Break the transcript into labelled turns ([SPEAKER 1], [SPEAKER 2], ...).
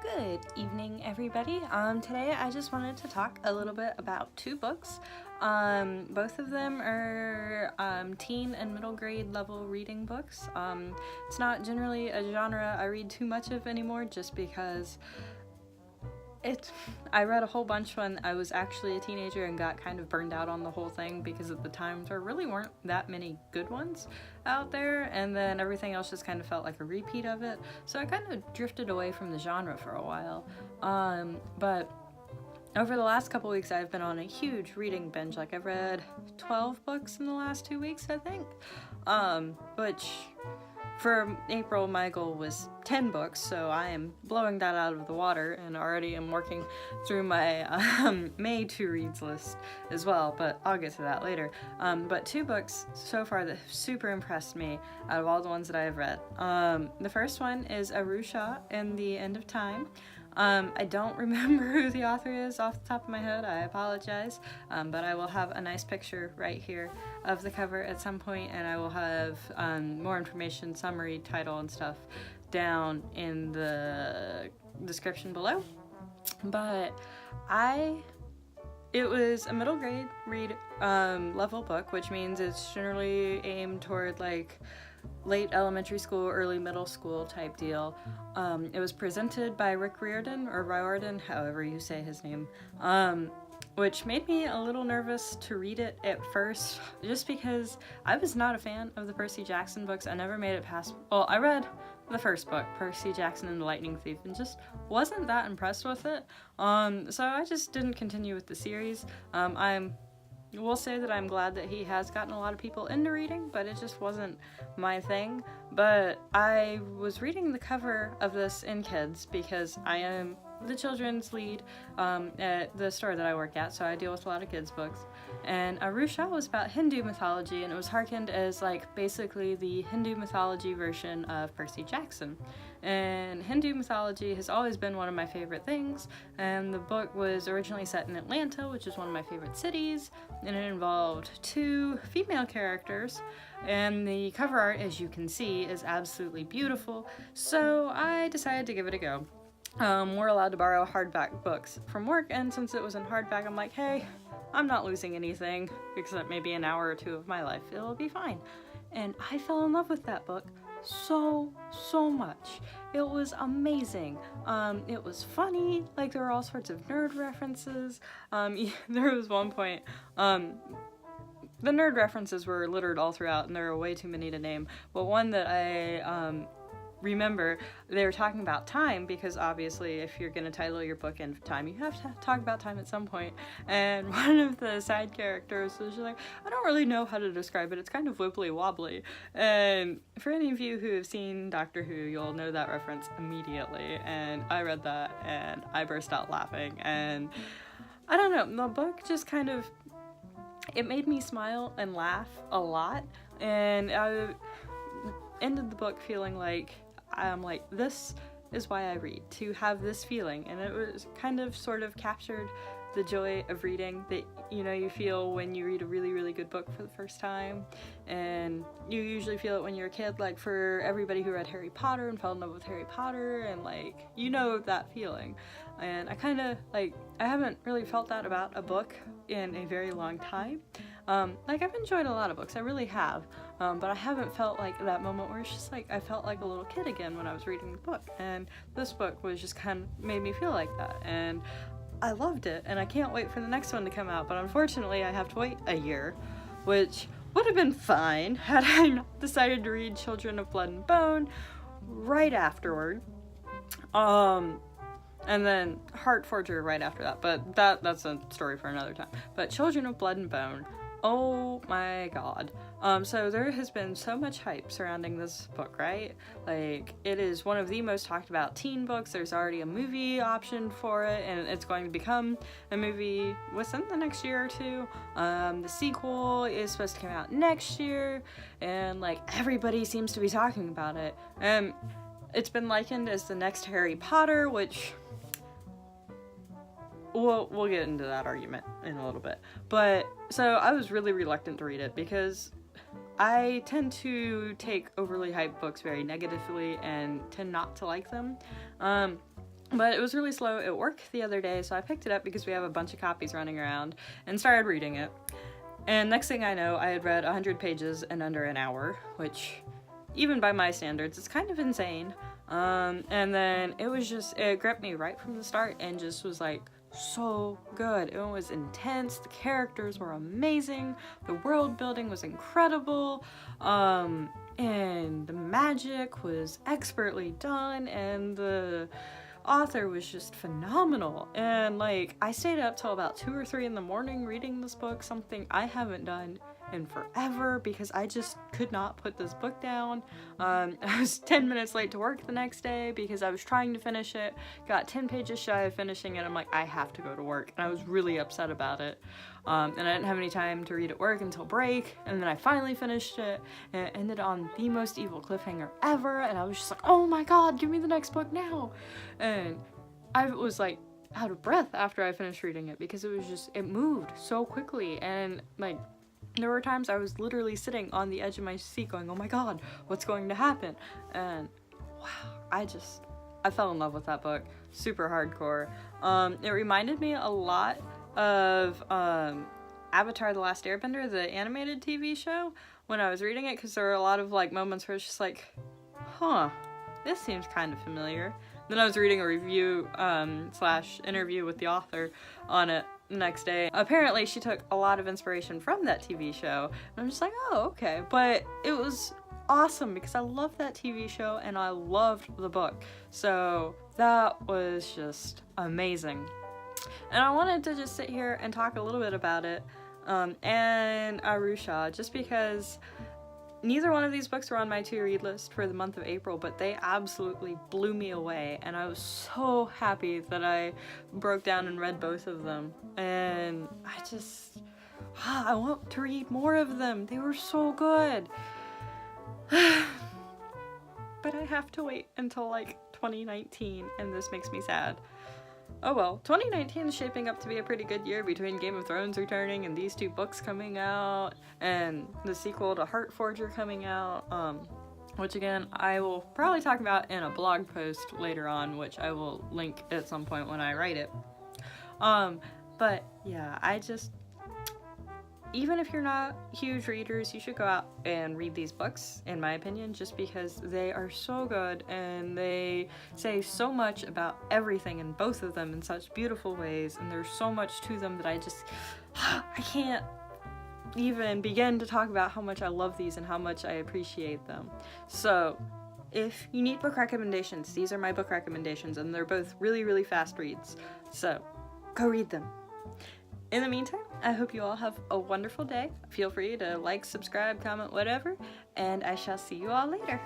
[SPEAKER 1] Good evening, everybody. Today I just wanted to talk a little bit about two books. Both of them are teen and middle grade level reading books. It's not generally a genre I read too much of anymore, just because I read a whole bunch when I was actually a teenager and got kind of burned out on the whole thing because at the time there really weren't that many good ones out there, and then everything else just kind of felt like a repeat of it, so I kind of drifted away from the genre for a while. But over the last couple weeks I've been on a huge reading binge. Like, I've read 12 books in the last 2 weeks, I think, which for April my goal was 10 books, so I am blowing that out of the water and already am working through my May to reads list as well, but I'll get to that later. But two books so far that have super impressed me out of all the ones that I have read. The first one is Aru Shah and the End of Time. I don't remember who the author is off the top of my head, I apologize, but I will have a nice picture right here of the cover at some point, and I will have more information, summary, title, and stuff down in the description below. But it was a middle grade read level book, which means it's generally aimed toward like late elementary school, early middle school type deal. It was presented by Rick Riordan, or Riordan, however you say his name, which made me a little nervous to read it at first, just because I was not a fan of the Percy Jackson books. I never made it past, well, I read the first book, Percy Jackson and the Lightning Thief, and just wasn't that impressed with it. So I just didn't continue with the series. I will say that I'm glad that he has gotten a lot of people into reading, but it just wasn't my thing. But I was reading the cover of this in Kids because I am the children's lead at the store that I work at, so I deal with a lot of kids books. And Aru Shah was about Hindu mythology, and it was harkened as like basically the Hindu mythology version of Percy Jackson. And Hindu mythology has always been one of my favorite things, and the book was originally set in Atlanta, which is one of my favorite cities, and it involved two female characters, and the cover art, as you can see, is absolutely beautiful, so I decided to give it a go. We're allowed to borrow hardback books from work, and since it was in hardback, I'm like, hey, I'm not losing anything, except maybe an hour or two of my life. It'll be fine. And I fell in love with that book so much. It was amazing. It was funny, like there were all sorts of nerd references. There was one point, the nerd references were littered all throughout, and there were way too many to name, but one that I remember, they were talking about time, because obviously if you're going to title your book End of Time, you have to talk about time at some point. And one of the side characters was just like, I don't really know how to describe it, it's kind of wibbly wobbly. And for any of you who have seen Doctor Who, you'll know that reference immediately, and I read that and I burst out laughing, and I don't know, the book just kind of, it made me smile and laugh a lot, and I ended the book feeling like, I'm like, this is why I read, to have this feeling. And it was kind of sort of captured the joy of reading that, you know, you feel when you read a really good book for the first time. And you usually feel it when you're a kid, like for everybody who read Harry Potter and fell in love with Harry Potter, and like, you know that feeling. And I kind of like, I haven't really felt that about a book in a very long time. Like, I've enjoyed a lot of books, I really have, but I haven't felt like that moment where it's just like, I felt like a little kid again when I was reading the book, and this book was just kind of made me feel like that, and I loved it, and I can't wait for the next one to come out, but unfortunately I have to wait a year, which would have been fine had I not decided to read Children of Blood and Bone right afterward. And then Heart Forger right after that, but that's a story for another time. But Children of Blood and Bone, oh my god. So there has been so much hype surrounding this book, right? Like, it is one of the most talked about teen books. There's already a movie option for it, and it's going to become a movie within the next year or two. The sequel is supposed to come out next year, and like, everybody seems to be talking about it. It's been likened as the next Harry Potter, which we'll get into that argument in a little bit. But so I was really reluctant to read it because I tend to take overly hyped books very negatively and tend not to like them. But it was really slow at work the other day, so I picked it up because we have a bunch of copies running around and started reading it. And next thing I know, I had read 100 pages in under an hour, which, even by my standards, is kind of insane. And then it gripped me right from the start and just was like so good. It was intense, the characters were amazing, the world building was incredible, and the magic was expertly done, and the author was just phenomenal. And like, I stayed up till about 2 or 3 in the morning reading this book, something I haven't done in forever because I just could not put this book down. I was 10 minutes late to work the next day because I was trying to finish it, got 10 pages shy of finishing it. I'm like, I have to go to work, and I was really upset about it. And I didn't have any time to read at work until break, and then I finally finished it, and it ended on the most evil cliffhanger ever, and I was just like, oh my god, give me the next book now. And I was like out of breath after I finished reading it because it moved so quickly, and like, there were times I was literally sitting on the edge of my seat going, oh my god, what's going to happen? And wow, I fell in love with that book. Super hardcore. It reminded me a lot of Avatar: The Last Airbender, the animated TV show, when I was reading it, because there were a lot of like moments where it's just like, huh, this seems kind of familiar. Then I was reading a review / interview with the author on it next day. Apparently she took a lot of inspiration from that TV show, and I'm just like, oh, okay. But it was awesome because I loved that TV show and I loved the book, so that was just amazing. And I wanted to just sit here and talk a little bit about it and Aru Shah, just because neither one of these books were on my to-read list for the month of April, but they absolutely blew me away, and I was so happy that I broke down and read both of them. And I want to read more of them. They were so good. But I have to wait until like 2019, and this makes me sad. Oh well, 2019 is shaping up to be a pretty good year between Game of Thrones returning and these 2 books coming out, and the sequel to Heartforger coming out, which again, I will probably talk about in a blog post later on, which I will link at some point when I write it. But yeah, even if you're not huge readers, you should go out and read these books, in my opinion, just because they are so good and they say so much about everything in both of them in such beautiful ways, and there's so much to them that I can't even begin to talk about how much I love these and how much I appreciate them. So if you need book recommendations, these are my book recommendations, and they're both really, really fast reads. So go read them. In the meantime, I hope you all have a wonderful day. Feel free to like, subscribe, comment, whatever, and I shall see you all later.